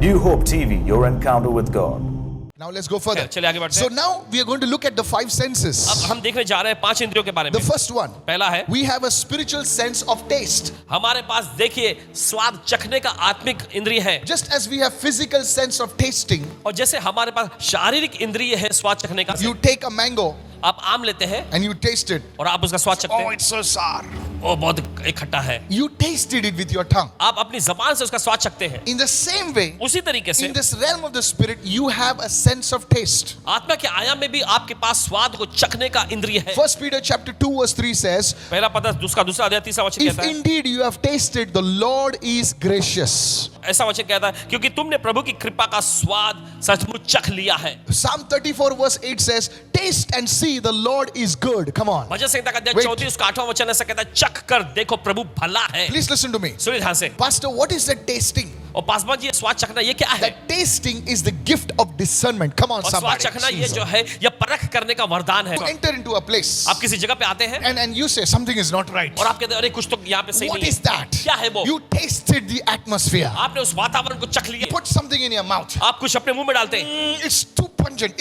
New Hope TV, your encounter with God. Now let's go further. चलिए आगे बढ़ते So हैं। now we are going to look at the five senses. अब हम देखने जा रहे हैं 5 इंद्रियों के बारे The में। first one, पहला है we have a spiritual sense of taste. हमारे पास देखिए स्वाद चखने का आत्मिक इंद्रिय है, Just as we have physical sense of tasting, और जैसे हमारे पास शारीरिक इंद्रिय है स्वाद चखने का। you take a mango आप आम लेते हैं and you taste it. और आप उसका स्वाद चखते Oh, हैं, it's so sour. वो बहुत खट्टा है। You tasted it with your tongue. आप अपनी जबान से उसका स्वाद चखते हैं। In the same way, उसी तरीके से in this realm of the spirit, you have a sense of taste. आत्मा के आयाम में भी आपके पास स्वाद को चखने का इंद्रिय है। 1 Peter chapter 2 verse 3 says, पहला पद उसका दूसरा अध्याय तीसरा वचन if कहता है, indeed you have tasted, the Lord is gracious. ऐसा वचन कहता है क्योंकि तुमने प्रभु की कृपा का स्वाद सचमुच चख लिया है। Psalm 34 verse 8 says, taste and see the Lord is good. Come on. भजन संहिता का अध्याय Wait. 34 उसका 8वां वचन ऐसा कहता है, चख कर देखो प्रभु भला है। Please listen to me. सुनिए ध्यान से। Pastor, what is that tasting? और पासवान जी ये स्वाद चखना ये क्या है? That tasting is the gift of discernment. Come on, और स्वाद somebody. चखना ये Jesus. जो है ये परख करने का वरदान है। You enter into a place आप किसी जगह पे आते हैं and you say something is not right. और आप कहते हैं अरे कुछ तो यहाँ पे सही What नहीं is है। that? क्या है वो? You tasted the atmosphere. आपने उस वातावरण को चख लिया। Put something in your mouth. आप कुछ अपने मुंह में डालते हैं, It's too pungent.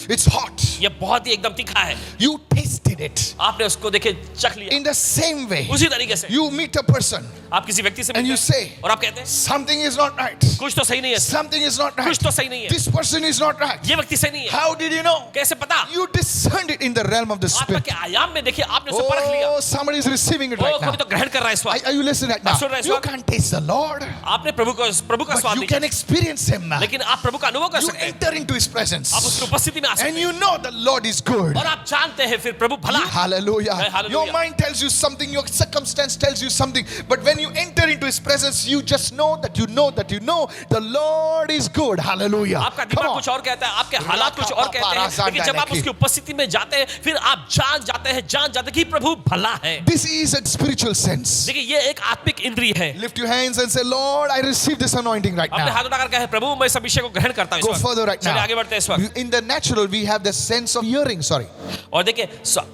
It's hot. ये बहुत ही एकदम तीखा है। You tasted it. आपने उसको देखे चख लिया। In the same way, उसी तरीके से you meet a person आप किसी व्यक्ति से and you मिलते हैं say, और आप कहते हैं something is not right. कुछ तो सही नहीं है, Something is not right. कुछ तो सही नहीं है, This person is not right. ये व्यक्ति सही नहीं है। How did you know? कैसे पता? You discerned it in the realm of the आत्मा spirit. के आयाम में देखिए आपने उसे परख लिया। Oh, somebody is receiving it O right now. कोई तो ग्रहण कर रहा है इस वक्त। Are you listening right now? सुन रहे हैं इस You वक्त? can't taste the Lord, आपने प्रभु का but स्वाद you नहीं can किया, experience Him. लेकिन आप प्रभु का अनुभव कर You सकते हैं। enter into His presence, आप उसकी उपस्थिति में आ सकते and हैं you know the Lord is good. और आप जानते हैं फिर प्रभु भला है। Hallelujah. Hallelujah. Your mind tells you something, your circumstance tells you something, but when you enter into His presence, you just know that you know that you know the Lord is good. Hallelujah. आपका Come दिमाग on. कुछ और कहता है, आपके हालात कुछ और कहते हैं, लेकिन जब आप उसकी उपस्थिति में जाते हैं फिर आप जान जाते हैं कि प्रभु भला है। This is a spiritual sense. देखिए ये एक आत्मिक इंद्रिय है। Lift your hands and say, Lord, I receive this anointing right अपने now. हाथ उठाकर कहे प्रभु मैं इस अभिषेक को ग्रहण करता हूं Go इस वक्त। further right चलिए now. आगे बढ़ते हैं इस वक्त। In the natural, we have the sense of hearing. Sorry. और देखिए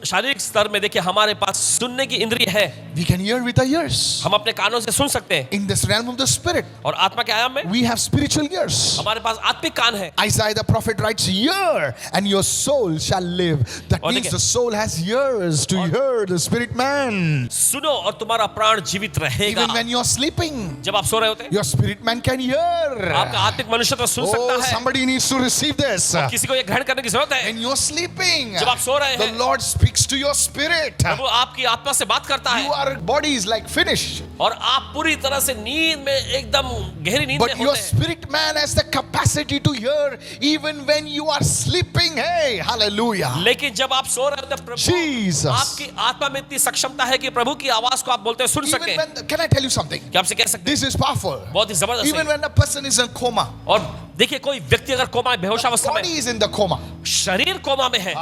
शारीरिक स्तर में देखिए हमारे पास सुनने की इंद्रिय है, We can hear with our ears. हम अपने कानों से सुन सकते हैं। In this realm of the spirit, और आत्मा के आयाम में we have spiritual ears. हमारे पास आत्मिक कान है। Isaiah the prophet writes, hear and your soul shall live. That और means देखिए- the soul has ears to hear the spirit man. सुनो और तुम्हारा प्राण जीवित रहेगा। Even when you're sleeping, जब आप सो रहे होते हैं your spirit man can hear. आपका आत्मिक मनुष्य तो सुन Oh, सकता है। somebody needs to receive this. किसी को ये ग्रहण करने की जरूरत है। When you're sleeping, जब आप सो रहे the हैं Lord speaks to your spirit. प्रभु आपकी आत्मा से बात करता है Your body is like finished, और आप पूरी तरह से नींद में एकदम गहरी नींद but में your होते हैं। spirit man has the capacity to hear even when you are sleeping. Hey, hallelujah. लेकिन जब आप सो रहे होते हैं प्रभु Jesus. आपकी आत्मा में इतनी सक्षमता है कि प्रभु की आवाज को आप बोलते हैं सुन Even सकते हैं। when, can I tell you something? क्या आपसे कह सकते This is powerful. हैं बहुत ही जबरदस्त Even है। when a person is in coma, और देखिए कोई व्यक्ति अगर कोमा में बेहोशावस्था में, body is in the coma. शरीर कोमा में है,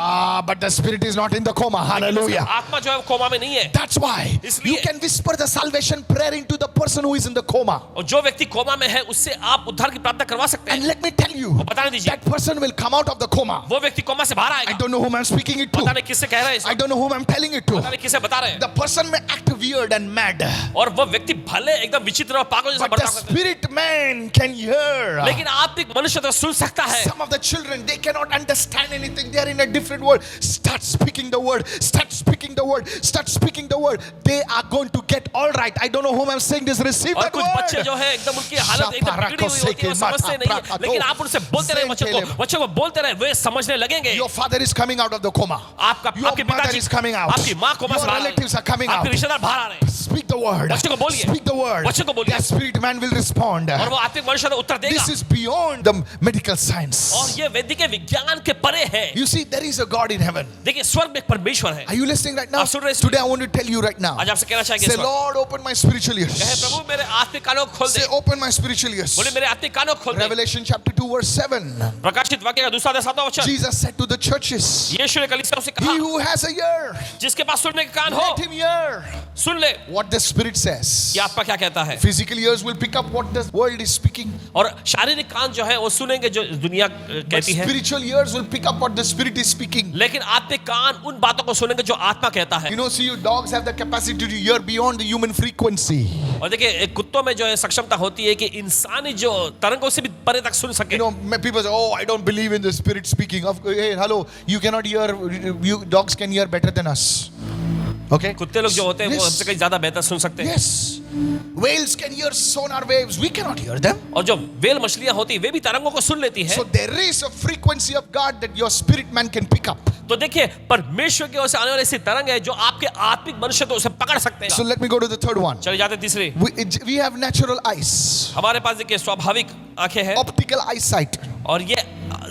But the spirit is not in the coma. Hallelujah. आत्मा जो है वो कोमा में नहीं है। That's why इसलिए- you can whisper the salvation prayer into the person who is in the coma. और जो व्यक्ति कोमा में है उससे आप उद्धार की प्रार्थना करवा सकते And हैं। let me tell you, बताने दीजिए that person will come out of the coma. वो व्यक्ति कोमा से बाहर I आएगा। don't know whom I'm speaking it पता to. नहीं किससे कह रहे हैं इसको, I don't know whom I'm telling it पता to. नहीं किससे बता रहे हैं। The person may act weird and mad, और वो व्यक्ति भले एकदम विचित्र और पागल जैसा but the बर्ताव करता है, spirit man can hear. लेकिन आत्मिक मनुष्य तो सुन सकता है। Some of the children, they cannot understand anything. They are in a different world. Start speaking the word. Start speaking the word. Start speaking the word. They are going to get all right. I don't know whom I'm saying this. Receive और that कुछ बच्चे जो word. है एकदम उनकी हालत एकदम बिगड़ी हुई होती है, वो समझते नहीं है, लेकिन आप उनसे बोलते रहे बच्चों को बोलते रहे, वे समझने लगेंगे। Your father is coming out of the coma. Your आपके mother पिताजी is coming out. आपकी माँ कोमा से Your बाहर आ रही relatives are है, coming out. आपके रिश्तेदार बाहर आ रहे हैं। Speak the word. बच्चों को बोलिए, Speak the word. बच्चों को बोलिए। That spirit man will respond. और वो आत्मिक मनुष्य तो उत्तर देगा। This is beyond the medical science. और ये वैदिक विज्ञान के परे है। You see, there is a God in heaven. देखिए स्वर्ग में एक परमेश्वर है। Are you listening right now? आप सुन रहे हैं? Today I want to tell you right now. आज आपसे कहना चाहेंगे Say, इस वक्त, Lord, open my spiritual कहे ears. प्रभु मेरे आत्मिक कानों को खोल दे। Say, open my spiritual ears. बोले मेरे आत्मिक कानों को खोल दे। Revelation chapter 2 verse 7. प्रकाशित वाक्य का दूसरा अध्याय 7वां वचन, Jesus said to the churches, यीशु ने कलीसियाओं से he कहा who has a ear, जिसके पास सुनने के कान हो let him hear. सुन ले what the Spirit says. कि आत्मा क्या कहता है। Physical ears will pick up what the world is speaking. और शारीरिक कान जो है वो सुनेंगे जो दुनिया But कहती है, spiritual ears will pick up what the Spirit is speaking. लेकिन आत्मिक कान उन बातों को सुनेंगे जो आत्मा कहता है। You know, see, dogs have the capacity to hear beyond the human frequency. और देखिए कुत्तों में जो है सक्षमता होती है कि इंसानी जो तरंगों से भी परे तक सुन सके। You know, people say, "Oh, I don't believe in the Spirit speaking." Hey, hello, you cannot hear. Dogs can hear better than us. Okay. कुत्ते लोग जो होते हैं वो Yes. हमसे कहीं ज्यादा बेहतर सुन सकते हैं। Yes. Whales can hear sonar waves. We cannot hear them. और जो वेल मछलियां होती है वे भी तरंगों को सुन लेती है। So there is a frequency of God that your spirit man can pick up. तो देखिए परमेश्वर की ओर से आने वाली ऐसी तरंग है जो आपके आत्मिक मनुष्य तो उसे पकड़ सकते So हैं। let me go to the third one. चलिए जाते हैं तीसरी। We have natural eyes, हमारे पास देखिए स्वाभाविक आंखें हैं optical eyesight. और ये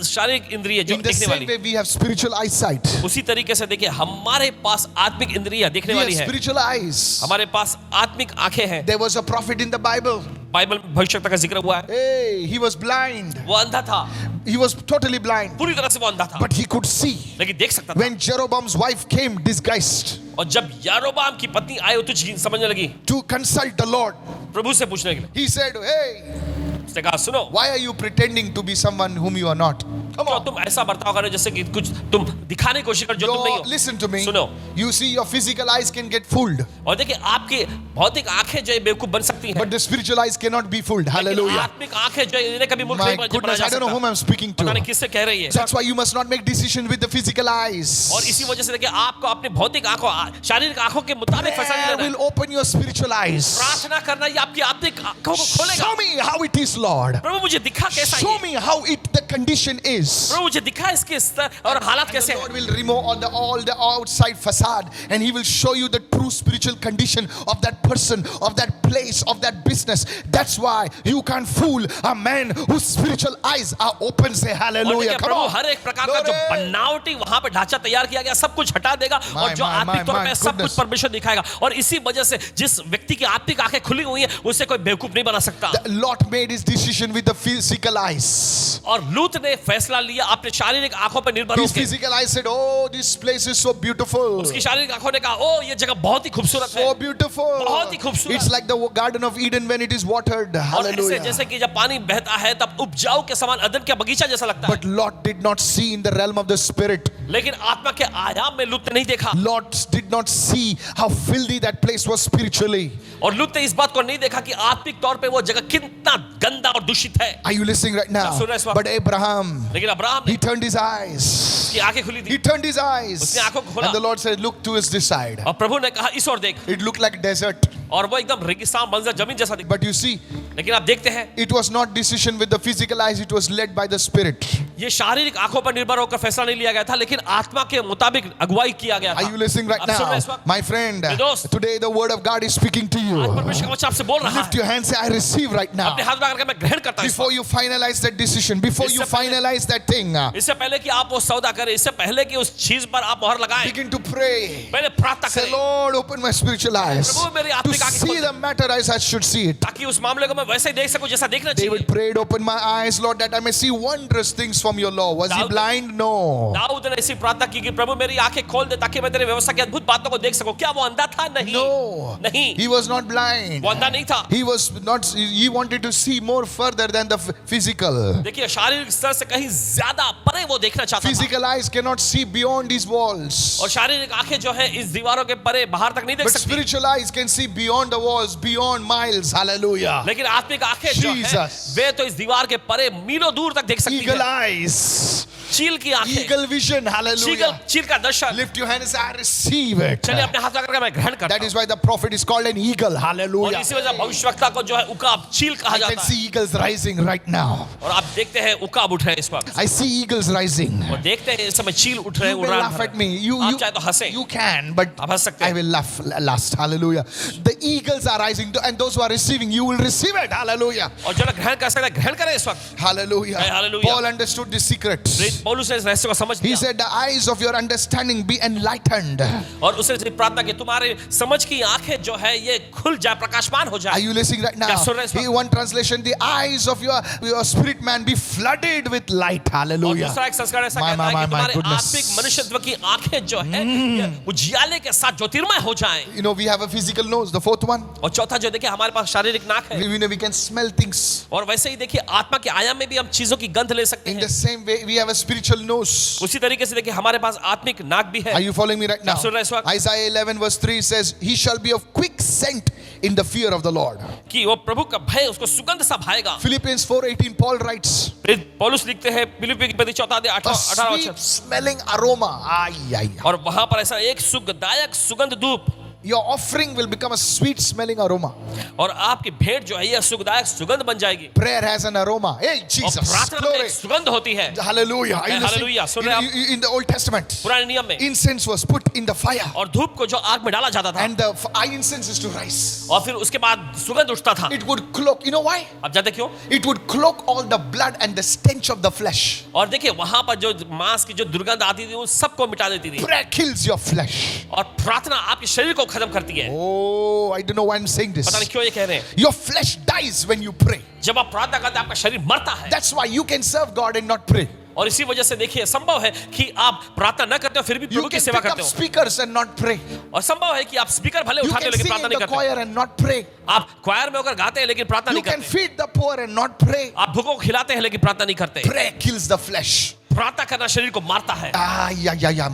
शारीरिक इंद्रिय जो In the देखने same वाली, way, we have spiritual eyesight. उसी तरीके से देखिए हमारे पास आत्मिक इंद्रिय देखने We have वाली है। spiritual eyes. हमारे पास आत्मिक आंखें हैं। There was a prophet in the Bible. Bible में भविष्यवक्ता का जिक्र हुआ है। Hey, he was blind. वो अंधा था, He was totally blind, पूरी तरह से वो अंधा था, but he could see. लेकिन देख सकता था। When Jeroboam's wife came disguised और जब यारोबाम की पत्नी आई वो तुझ समझने लगी, to consult the Lord, प्रभु से पूछने के लिए, he said, "Hey, उसने कहा सुनो, why are you pretending to be someone whom you are not? Come क्यों on. तुम ऐसा बर्ताव कर रहे हो जैसे कि कुछ तुम दिखाने की कोशिश कर जो तुम नहीं हो। Listen to me. सुनो, You see, your physical eyes can get fooled, और देखिए आपकी भौतिक आंखें जो है बेवकूफ बन सकती हैं, but the spiritual eyes cannot be fooled. लेकिन Hallelujah. आत्मिक आंखें जो है इन्हें कभी मूर्ख My नहीं बना goodness, जा I don't know सकता। whom I'm speaking पता नहीं to. किससे कह रही है। That's why you must not make decision with the physical eyes. और इसी वजह से देखिए आपको अपनी भौतिक आंखों शारीरिक आंखों के मुताबिक फैसला Prayer लेना will है। open your spiritual eyes. प्रार्थना करना ये आपकी आत्मिक आंखों को खोलेगा। Show me how it is, Lord. प्रभु मुझे दिखा कैसा Show है, me how the condition is. प्रभु मुझे दिखा इसके स्तर और हालात The कैसे Lord हैं। will remove all the outside facade, and He will show you the true spiritual condition of that person, of that place, of that business. That's why you can't fool a man whose spiritual eyes are open. Say और hallelujah. देखिए Come Prabhu on. हर एक प्रकार का जो Glory. बनावटी वहां पे ढांचा तैयार किया गया सब कुछ हटा देगा और जो My, आत्मिक तौर my पे सब कुछ goodness. परमेश्वर दिखाएगा। और इसी वजह से जिस व्यक्ति की आत्मिक आंखें खुली हुई हैं उसे कोई बेवकूफ नहीं बना सकता। The Lot made his decision with the physical eyes. और लूत ने फैसला लिया अपने शारीरिक आंखों पर निर्भर His होकर। physical eyes said, "Oh, this place is so beautiful. उसकी शारीरिक आंखों ने कहा ओ ये जगह बहुत ही खूबसूरत है। So beautiful. बहुत ही खूबसूरत। It's like the Garden of Eden when it is watered. और ऐसे Hallelujah. जैसे कि जब पानी बहता है तब उपजाऊ के समान अदन का बगीचा जैसा लगता है। But Lot did not see in the realm of the spirit. लेकिन आत्मा के आयाम में लूत ने नहीं देखा। Lot did not see how filthy that place was spiritually. और लूत ने इस बात को नहीं देखा कि आत्मिक तौर पे वो जगह कितना गंदा और दूषित है। Are you listening right now? सुन रहे हैं इस वक्त? But Abraham, लेकिन अब्राहम he ने turned his eyes. उसकी आंखें खुली He थी turned his eyes. उसने आंखों को खोला। And the Lord said, "Look to this side." और प्रभु ने कहा इस ओर देख। It looked like desert. और वो एकदम रेगिस्तान मंजर जमीन जैसा दिखता। But you see, लेकिन आप देखते हैं it was not decision with the physical eyes, it was led by the spirit. ये शारीरिक आंखों पर निर्भर होकर फैसला नहीं लिया गया था लेकिन आत्मा के मुताबिक अगुवाई किया गया था। Are you listening right आप सुन रहे हैं इस now? वक्त? My friend, मेरे दोस्त। today the word of God is speaking to आज you. परमेश्वर का वचन आपसे बोल रहा Lift है। your hand, say, "I receive right now." अपने हाथ उठा करके मैं ग्रहण करता हूं इस Before वक्त। you finalize that decision, before you इससे पहले- finalize that thing, इससे पहले कि आप वो सौदा करें, इससे पहले कि उस चीज पर आप मोहर लगाएं, begin to pray. पहले प्रार्थना Say, करें "Lord, open my spiritual eyes प्रभु मेरी to आत्मिक आंखें see खोल the matter as I should see it." ताकि उस मामले को मैं वैसे ही देख सकूं जैसा देखना चाहिए। David prayed, "Open my eyes, Lord, that I may see wondrous things from your law." Was he Dawood- blind? No. Dawood ने ऐसी प्रार्थना की कि प्रभु मेरी आंखें खोल दे ताकि मैं तेरे व्यवस्था की अद्भुत बातों को देख सकूं। क्या वो अंधा था? नहीं No. नहीं He was not blind. वो अंधा नहीं था। He was not, he wanted to see more further than the physical. देखिए शारीरिक स्तर से कहीं ज्यादा परे वो देखना चाहता था Physical eyes cannot see beyond these walls. और शारीरिक आंखें जो है इस दीवारों के परे बाहर तक नहीं देख But सकती। spiritual eyes can see beyond the walls, beyond miles. Hallelujah. लेकिन आत्मिक आंखें जो है Jesus. वे तो इस दीवार के परे मीलों दूर तक देख सकती Eagle है। eyes. चील की आंखें, Eagle vision. Hallelujah. चील का दर्शन। Lift your hand and say, "I receive it." चलिए अपने हाथ लगा कर मैं ग्रहण करता That हूं। is why the prophet is called an eagle. और Hallelujah. इसी वजह भविष्यवक्ता को जो है उकाब चील कहा I can जाता है। see eagles rising right now. और आप देखते हैं उकाब उठ रहे हैं इस वक्त I see eagles rising. और देखते हैं इस समय चील उठ रहे You हैं may उड़ान laugh भर at me. रहे हैं। आप चाहे तो हंसें, You can, but आप हंस सकते I हैं। will laugh last. Hallelujah. The eagles are rising, and those who are receiving, you will receive it. Hallelujah. और जो लोग ग्रहण कर सकते हैं ग्रहण करें इस वक्त। Hallelujah. Hallelujah. Paul understood this secret. पौलुस ने इस रहस्य को समझ He लिया said, the eyes of your understanding be enlightened. और उसने प्रार्थना की तुम्हारे समझ की आंखें जो है ये खुल जाए, प्रकाशमान हो Are जाए। you listening right now? क्या सुन रहे हैं इस वक्त? One translation, the eyes of your spirit man be flooded with light. और Hallelujah. दूसरा एक संस्कार ऐसा My, कहता है my, कि my तुम्हारे goodness. आत्मिक मनुष्यत्व की आंखें जो है ये उजियाले के साथ ज्योतिर्मय हो जाएं। You know, we have a physical nose, the fourth one. और चौथा जो देखिए हमारे पास शारीरिक नाक है We can smell things. और वैसे ही देखिए आत्मा के आयाम में भी हम चीजों की गंध ले सकते In हैं। the same way, we have a spiritual nose. उसी तरीके से देखिए हमारे पास आत्मिक नाक भी Are है। you following me right now? आप सुन रहे हैं इस वक्त? Isaiah 11 verse 3 says, he shall be of quick scent in the fear of the Lord. कि वो प्रभु का भय उसको सुगंध सा भाएगा। Philippians 4:18 Paul writes, पौलुस लिखते हैं फिलिप्पी की पत्री 4:18 a sweet smelling aroma. Ay. और वहां पर ऐसा एक सुखदायक सुगंध धूप Your offering will become a sweet smelling aroma. और आपकी भेंट जो है यह सुखदायक सुगंध बन जाएगी। Prayer has an aroma. Hey, और Jesus. प्रार्थना में Glory. एक सुगंध होती है। Hallelujah. Are you Hallelujah. सुन रहे हैं listening? In the Old Testament, पुराने नियम में incense was put in the fire. और धूप को जो आग में डाला जाता था And the incense is to rise. और फिर उसके बाद सुगंध उठता था। It would cloak. You know why? अब जानते क्यों? It would cloak all the blood and the stench of the flesh. और देखिए वहां पर जो मांस की जो दुर्गंध आती थी वो सबको मिटा देती थी। Prayer kills your flesh. और प्रार्थना आपके शरीर को खत्म करती है। Oh, I don't know why I'm saying this. पता नहीं क्यों ये कह रहे हैं। Your flesh dies when you pray. जब आप प्रार्थना करते हैं आपका शरीर मरता है। That's why you can serve God and not pray. और इसी वजह से देखिए संभव है कि आप प्रार्थना न करते हो फिर भी You प्रभु की can सेवा pick up करते हो। speakers and not pray. और संभव है कि आप स्पीकर भले You उठाते हो can लेकिन sing प्रार्थना in नहीं the करते। choir and not pray. आप क्वायर में होकर गाते हैं लेकिन प्रार्थना You नहीं can करते। feed the poor and not pray. आप भूखों को खिलाते हैं लेकिन प्रार्थना नहीं करते। Prayer kills the flesh. प्रार्थना करना शरीर को मारता है।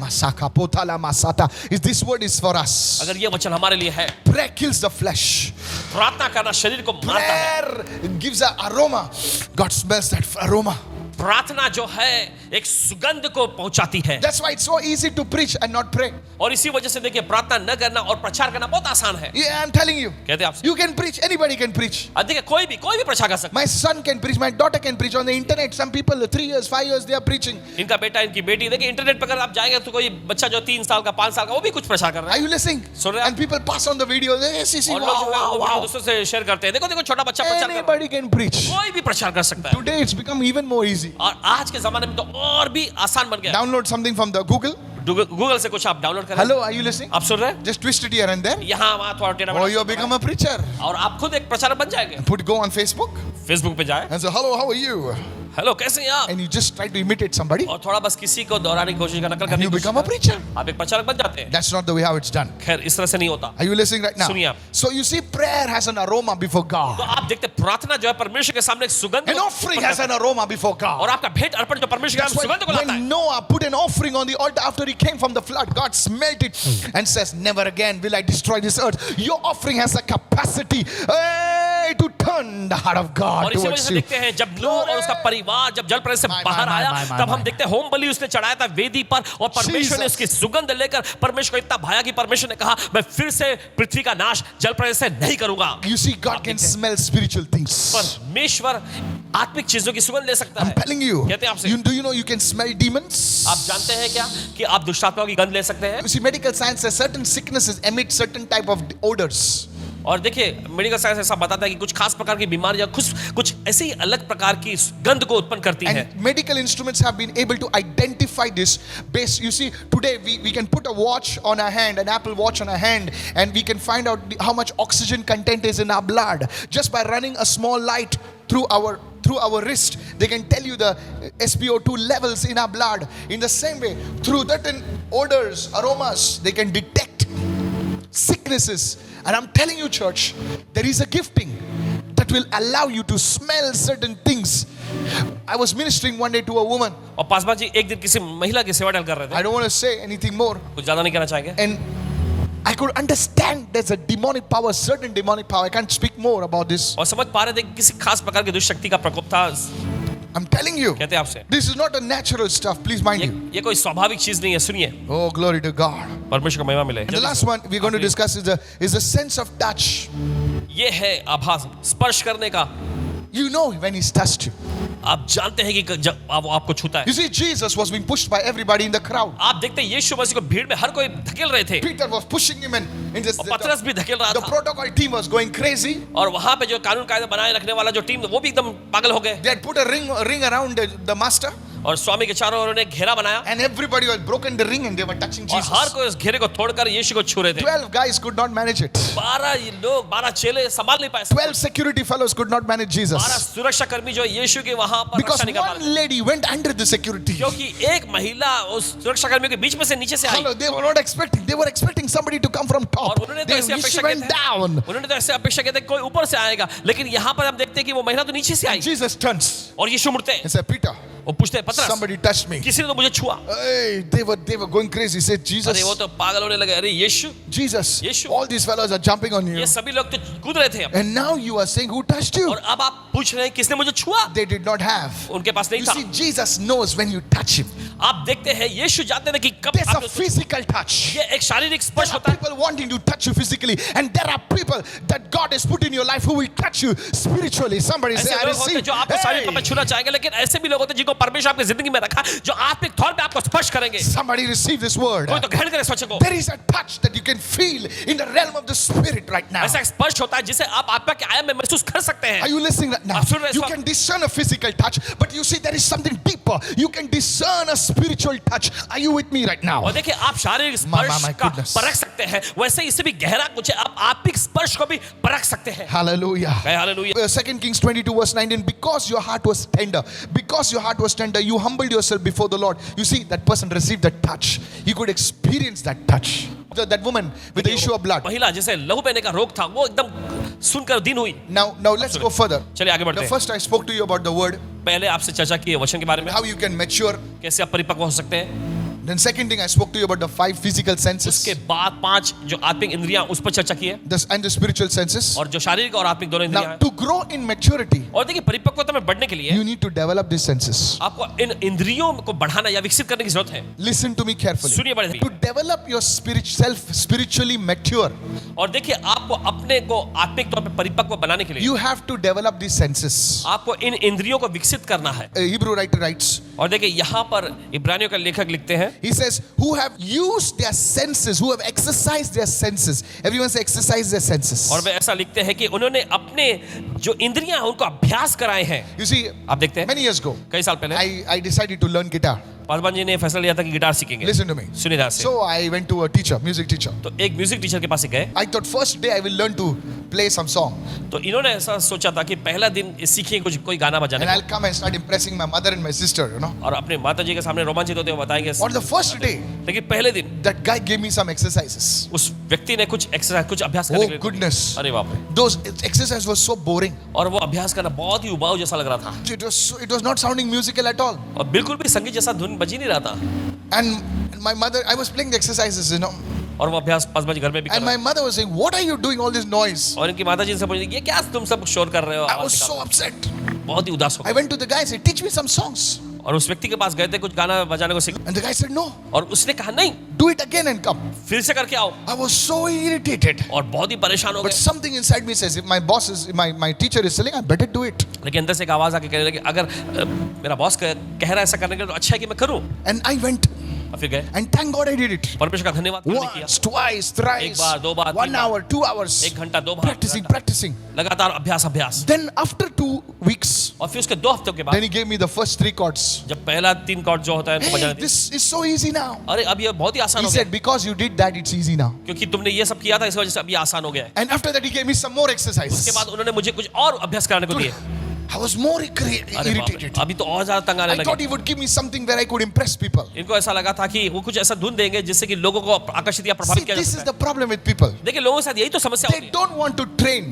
Masaka potala masata. Is this word is for us? अगर ये वचन हमारे लिए है, Prayer kills the flesh. प्रार्थना करना शरीर को मारता है। Prayer gives an aroma. God smells that aroma. प्रार्थना जो है एक सुगंध को पहुंचाती है। That's why it's so easy to preach and not pray. और इसी वजह से देखिए प्रार्थना न करना और प्रचार करना बहुत आसान है। Yeah, I'm telling you. कहते हैं आपसे। You can preach. Anybody can preach. अब देखिए कोई भी प्रचार कर सकता My son can preach. My daughter can preach on the internet. Some people, 3 years, 5 years, they are preaching. है। इनका बेटा इनकी बेटी देखिए इंटरनेट पर अगर आप जाएंगे तो कोई बच्चा जो 3 साल का 5 साल का वो भी कुछ प्रचार कर रहा Are है। you listening? सुन रहे हैं And people pass on the video. Yes, see, और wow, लोग जो है wow, वो wow. दूसरों से शेयर करते हैं। देखो देखो छोटा बच्चा प्रचार कर रहा है। Anybody can preach. कोई भी प्रचार कर सकता है। Today it's become even more easy. और आज के जमाने में तो और भी आसान बन गया। Download something from the Google. Google से कुछ आप डाउनलोड करें। Hello, are you listening? आप सुन रहे हैं? Just twist it here and there. यहाँ वहाँ थोड़ा टेढ़ा Or मेढ़ा you become a preacher. और आप खुद एक प्रचारक बन जाएंगे। Go on Facebook फेसबुक पे जाए, and say, hello, how are you? Hello कैसे हैं आप? And you just try to imitate somebody. और थोड़ा बस किसी को दोहराने की कोशिश करना, नकल And करने you की become a कोशिश preacher. करना। आप एक प्रचारक बन जाते हैं। That's not the way how it's done. खैर इस तरह से नहीं होता। Are you listening right now? सुनिए आप। So you see, prayer has an aroma before तो God. आप देखते हैं प्रार्थना जो है परमेश्वर के सामने एक सुगंध An को offering has an aroma before और God. आपका भेंट अर्पण जो परमेश्वर के That's सामने why सुगंध को लाता when है। Noah put an offering on the altar after he came from the flood, God smelled it and says, never again will I destroy this earth. Your offering has a capacity to turn the heart of God और इसी वजह towards से you. देखते हैं जब नूह और उसका परिवार जब जल प्रलय से My, बाहर my, आया my, my, तब my. हम देखते हैं होम बलि उसने चढ़ाया था वेदी पर और परमेश्वर ने Jesus. उसकी सुगंध लेकर परमेश्वर को इतना भाया कि परमेश्वर ने कहा मैं फिर से पृथ्वी का नाश जल प्रलय से नहीं करूंगा। You see, God can smell spiritual things. परमेश्वर आत्मिक चीजों की सुगंध ले सकता I'm है। telling you. कहते हैं आपसे। Do you know you can smell demons? आप जानते हैं क्या कि आप दुष्टात्माओं की गंध ले सकते हैं? You see, medical science says certain sicknesses emit certain type of odors. और देखिए मेडिकल साइंस ऐसा बताता है कि कुछ खास प्रकार की बीमारियां कुछ ऐसे ही अलग प्रकार की गंध को उत्पन्न करती हैं। And medical instruments have been able to identify this based. You see, today we can put a watch on our hand, an Apple Watch on our hand, and we can find out how much oxygen content is in our blood just by running a small light through our wrist. They can tell you the SpO2 levels in our blood. In the same way, through certain odors, aromas, they can detect sicknesses. And I'm telling you, church, there is a gifting that will allow you to smell certain things. I was ministering one day to a woman. और पासवान जी एक दिन किसी महिला की सेवा कर रहे थे। I don't want to say anything more. कुछ ज्यादा नहीं कहना चाहेंगे। And I could understand there's a demonic power, certain demonic power. I can't speak more about this. और समझ पा रहे थे कि किसी खास प्रकार की दुष्ट शक्ति का प्रकोप था। I'm telling you, कहते हैं आपसे this is not a natural stuff. Please mind you. ये कोई स्वाभाविक चीज नहीं है। सुनिए Oh, glory to God. परमेश्वर को महिमा मिले। And the last one we're going to discuss is the sense of touch. ये है आभास, स्पर्श करने का। You know when He's touched you. आप जानते हैं कि जब वो आपको छूता है। You see, Jesus was being pushed by everybody in the crowd. आप देखते हैं यीशु मसीह को भीड़ में हर कोई धकेल रहे थे। Peter was pushing him, and और पतरस भी धकेल रहा the था। protocol team was going crazy. और वहां पे जो कानून कायदे बनाए रखने वाला जो टीम वो भी एकदम पागल हो गए। They had put a ring around the master. और स्वामी के चारों ओर उन्होंने घेरा बनाया And everybody was broken the ring and they were touching और Jesus. हर कोई उस घेरे को तोड़कर यीशु को छू रहे थे 12 guys could not manage it. 12 चेले संभाल नहीं पाए 12 security fellows could not manage 12 Jesus. सुरक्षा कर्मी जो यीशु के वहां पर Because रक्षा नहीं कर पा one रहे lady went under the security. क्योंकि एक महिला उस सुरक्षा कर्मियों के बीच में से नीचे से आई Hello, they were not expecting. They were expecting somebody to come from top. और उन्होंने तो ऐसी She अपेक्षा went की थी down. उन्होंने तो ऐसे अपेक्षा की थी कोई ऊपर से आएगा लेकिन यहाँ पर हम देखते हैं कि वो महिला तो नीचे से आई Jesus turns और यीशु मुड़ते हैं and said, Peter, वो पूछते हैं पतरस somebody touched me. किसी ने तो मुझे छुआ Hey, they were going crazy. He said, अरे वो Jesus, तो पागल होने लगे अरे यीशु Jesus, Yeshu. all these fellows are jumping on you. ये सभी लोग तो कूद रहे थे अब। And now you are saying, who touched you? और अब आप पूछ रहे हैं किसने मुझे छुआ They did not have. उनके पास नहीं You था see, Jesus knows when you touch him. आप देखते हैं यीशु जानते हैं कि कब There's आप a physical touch. ये एक शारीरिक There स्पर्श are होता है people wanting to touch you physically, and there are people that God has put in your life who will touch you spiritually. Somebody say, ऐसे I लोग होते हैं receive. जो आपको शारीरिक तौर पे छूना चाहेंगे लेकिन ऐसे भी लोग होते हैं जिनको परमेश्वर आपकी जिंदगी में रखा जो आत्मिक तौर पे आपको स्पर्श करेंगे Somebody receive this word. कोई तो ग्रहण करे इस वचन को There is a touch that you can feel in the realm of the spirit right now. ऐसा एक स्पर्श होता है जिसे आप आत्मा के आयाम में महसूस कर सकते Are हैं you listening right now? आप सुन रहे हैं इस You वक्त? can discern a physical touch, but you see there is something deeper. You can discern a spiritual touch. Are you with me right now? और देखिए आप शारीरिक My स्पर्श का goodness. परख सकते हैं वैसे ही इससे भी गहरा कुछ है आप आत्मिक स्पर्श को भी परख सकते हैं Hallelujah. Hallelujah 2 Kings 22 verse 19, because your heart was tender, you humbled yourself before the Lord. You see, that person received that touch. He could experience that touch. That woman with the issue of blood. महिला जिसे लहू बहने का रोग था वो एकदम सुनकर दिन हुई Now let's go further. चलिए आगे बढ़ते The हैं first I spoke to you about the word, पहले आपसे चर्चा की है वचन के बारे में how you can mature. कैसे आप परिपक्व हो सकते हैं Then second thing I spoke to you about the 5 physical senses उसके बाद 5 जो आत्मिक इंद्रियां उस पर चर्चा की है and the spiritual senses. और जो शारीरिक और आत्मिक दोनों इंद्रियां Now हैं to grow in maturity, और देखिए परिपक्वता में बढ़ने के लिए you need to develop these senses. आपको इन इंद्रियों को बढ़ाना या विकसित करने की जरूरत है Listen to me carefully. सुनिए बड़े To develop your self spiritually mature, और देखिए आपको अपने को आत्मिक तौर पे परिपक्व बनाने के लिए you have to develop these senses. आपको इन इंद्रियों को विकसित करना है A Hebrew writer writes, और देखिए यहाँ पर इब्रानियों का लेखक लिखते हैं he says, who have used their senses, who have exercised their senses. Everyone say exercise their senses. और वे ऐसा लिखते हैं कि उन्होंने अपने जो इंद्रियां हैं उनको अभ्यास कराए हैं You see, आप देखते हैं many years ago, कई साल पहले I decided to learn guitar. Paswan ji ने फैसला लिया था कि गिटार सीखेंगे Listen to me. सुनिए ध्यान से So I went to a teacher, music teacher. तो एक म्यूजिक टीचर के पास गए I thought first day I will learn to play some song. तो इन्होंने ऐसा सोचा था कि पहला दिन सीखेंगे कुछ कोई गाना बजाने And I'll come and start impressing my mother and my sister, you know. और अपने माता जी के सामने रोमांचित होते हुए बताएंगे On the first day, लेकिन पहले दिन that guy gave me some exercises. उस व्यक्ति ने कुछ एक्सरसाइज कुछ अभ्यास करने Oh के लिए goodness. अरे बाप रे Those exercises were so boring. और वो अभ्यास करना बहुत ही उबाऊ जैसा लग रहा था It was not sounding musical at all. और बिल्कुल भी संगीत जैसा धुन बज ही नहीं रहा था And my mother, I was playing the exercises, you know. और वो अभ्यास पासवान जी घर में भी कर And रहे my mother was saying, what are you doing all this noise? और इनकी माता जी से पूछी ये क्या तुम सब शोर कर रहे हो I आवाज was so निकाल upset. रहे हो? बहुत ही उदास हो I गए went to the guy and said, teach me some songs. और उस व्यक्ति के पास गए थे कुछ गाना बजाने को सीख And the guy said, no, और उसने कहा नहीं do it again and come. फिर से करके आओ I was so irritated. और बहुत ही परेशान हो But गए something inside me says, if my teacher is telling, I better do it. लेकिन अंदर से एक आवाज आके कहने लगी अगर मेरा बॉस कह रहा है ऐसा करने के लिए तो अच्छा है कि मैं करूं And I went. और फिर गए And thank God I did it. परमेश्वर का धन्यवाद मैंने किया Once, twice, एक thrice, बार, दो बार, 1 तीन बार, hour, 2 hours. 1 घंटा 2 बार Practicing. लगातार अभ्यास Then after 2 weeks, और फिर उसके 2 हफ्तों के बाद then he gave me the first 3 chords. जब पहला 3 कॉर्ड जो होता है उनको Hey, बजाने दिए this is so easy now. अरे अब ये बहुत ही आसान He हो गया said, because you did that, it's easy now. क्योंकि तुमने ये सब किया था इस वजह से अब ये आसान हो गया है And after that, he gave me some more उसके exercises. बाद उन्होंने मुझे कुछ और अभ्यास कराने को दिए I was more अरे बाप रे, irritated. अभी तो और ज्यादा तंग आने I thought लगे he would give me something where I could impress people. इनको ऐसा लगा था कि वो कुछ ऐसा धुन देंगे जिससे कि लोगों को आकर्षित या See, प्रभावित किया जा this is सकता the problem with people. है देखिए लोगों के साथ यही तो समस्या They होती है don't want to train.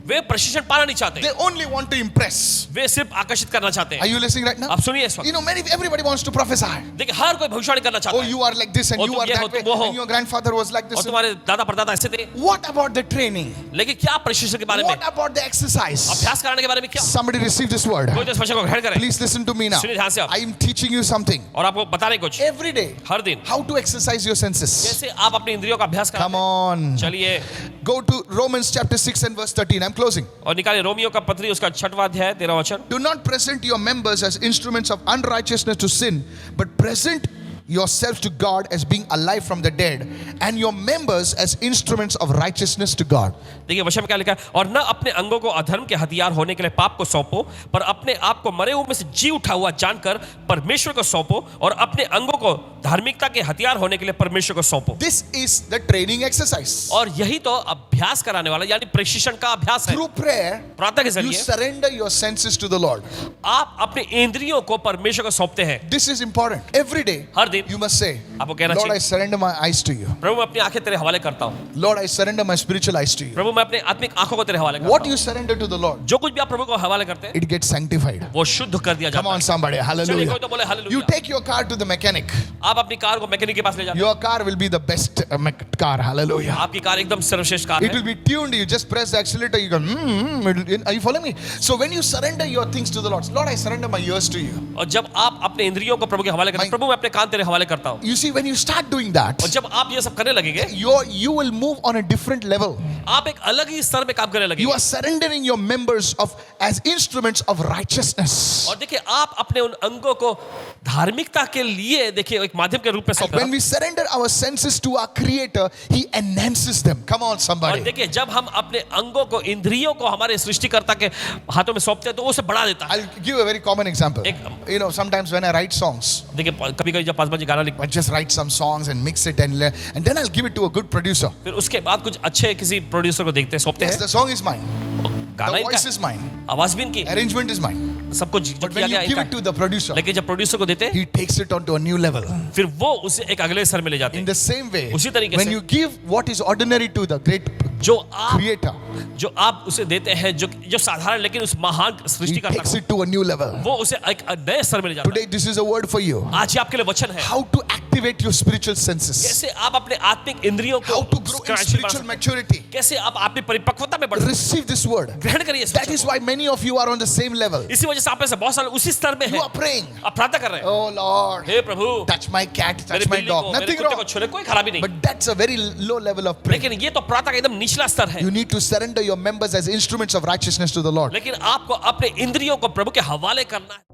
वे प्रशिक्षण पाना नहीं चाहते They only want to impress. वे सिर्फ आकर्षित करना चाहते Are हैं you listening right now? आप सुनिए इस You वक्त know, everybody wants to prophesy. देखिए हर कोई भविष्यवाणी करना Oh, चाहता है you are like this and Oh, you तुम are ये हो, that way. तुम वो हो। And your grandfather was like और this. तुम्हारे दादा परदादा ऐसे थे What about the training? लेकिन क्या प्रशिक्षण के बारे में What about the exercise? अभ्यास कराने के बारे में क्या Somebody receive this word. कोई तो इस वचन को ग्रहण करे Please listen to me now. सुनिए ध्यान से आप I am teaching you something. और आपको बता रहे कुछ Every day, हर दिन how to exercise your senses. कैसे आप अपनी इंद्रियों का अभ्यास Come करते on. हैं चलिए Go to Romans chapter 6 and verse 13. I'm closing. और निकालिए रोमियो का पत्री उसका 6वां अध्याय 13वां वचन Do not present your members as instruments of unrighteousness to sin, but present yourselves to God as being alive from the dead, and your members as instruments of righteousness to God. देखिए वचन में क्या लिखा है, और न अपने अंगों को अधर्म के हथियार होने के लिए पाप को सौंपो, पर अपने आप को मरे हुए में से जी उठा हुआ जानकर परमेश्वर को सौंपो, और अपने अंगों को धार्मिकता के हथियार होने के लिए परमेश्वर को सौंपो। This is the training exercise. और यही तो अभ्यास कराने वाला यानी प्रशिक्षण का अभ्यास है। Through prayer, प्रार्थना के you जरिए surrender your senses to the Lord. आप अपने इंद्रियों को परमेश्वर को सौंपते हैं। This is important. Every day, हर दिन you must say, आपको कहना Lord, I चाहिए, surrender my eyes to you. प्रभु मैं अपनी आंखें तेरे हवाले करता हूँ। Lord, I surrender my spiritual eyes to you. प्रभु मैं अपने आत्मिक आंखों को तेरे हवाले करता What हूँ। you surrender to the Lord, जो कुछ भी आप प्रभु को हवाले करते हैं it gets sanctified. वो शुद्ध कर दिया Come जाता on, है। somebody. चलिए Hallelujah. कोई तो बोले You hallelujah. take your car to the mechanic. आप अपनी कार को मैकेनिक के पास ले जाते Your car will be the best car. हैं। Hallelujah. आपकी कार एकदम सर्वश्रेष्ठ कार It है। will be tuned. You just press the accelerator. You go, are you following me? So when you surrender your things to the Lord, Lord, I surrender my ears to you. और जब आप अपने इंद्रियों को प्रभु के हवाले करते हैं, प्रभु मैं अपने कान तेरे हवाले करता हूँ। You see, when you start doing that, और जब आप ये सब करने लगेंगे, you will move on a different level. आप एक अलग ही स्तर में काम करने You लगेंगे। are surrendering your members as instruments of righteousness. और देखिए आप अपने उन अंगों को धार्मिकता के लिए देखिए एक माध्यम के रूप में सौंप When we surrender our senses to our Creator, He enhances them. Come on, और somebody. देखिए जब हम अपने अंगों को इंद्रियों को हमारे सृष्टिकर्ता के हाथों में सौंपते हैं तो वो उसे बढ़ा देता है। I'll give a very common example. You know, sometimes when I write songs, देखिए कभी-कभी जब 5 बजे गाना लिख I just write some songs and mix it and then I'll give it to a good producer. फिर उसके बाद कुछ अच्छे किसी प्रोड्यूसर को देखते हैं सौंपते Yes, हैं। the song is mine. गाना The इनका voice है, is mine. आवाज भी इनकी, Arrangement is mine. सब कुछ जो But किया when you गया give इनका it to the producer, लेकिन जब प्रोड्यूसर को देते हैं he takes it on to a new level. फिर वो उसे एक अगले स्तर में ले जाते In हैं। the same way, उसी तरीके when से you give what is ordinary to the great जो आप Creator, उसे देते हैं जो साधारण लेकिन उस महान He सृष्टिकर्ता takes को it to a new level. वो उसे एक नए स्तर में ले जाता है। Today, this is a word for you. आज ये आपके लिए वचन है, How to activate your spiritual senses. कैसे आप अपने आत्मिक इंद्रियों को How to grow in Krantiman spiritual सकते हैं। maturity. कैसे आप अपनी परिपक्वता में बढ़ Receive this word. ग्रहण करिए इस That वचन is को। why many of you are on the same level. इसी वजह से आप में से बहुत सारे उसी स्तर में You हैं। are praying. आप प्रार्थना कर रहे हैं, Oh Lord, hey Prabhu touch my cat, मेरे touch my बिल्ली dog. को, मेरे Nothing कुत्ते को wrong. छूले, कोई खराबी नहीं। But that's a very low level of prayer. लेकिन ये तो प्रार्थना का एकदम निचला स्तर है। You need to surrender your members as instruments of righteousness to the Lord. लेकिन आपको अपने इंद्रियों को प्रभु के हवाले करना है।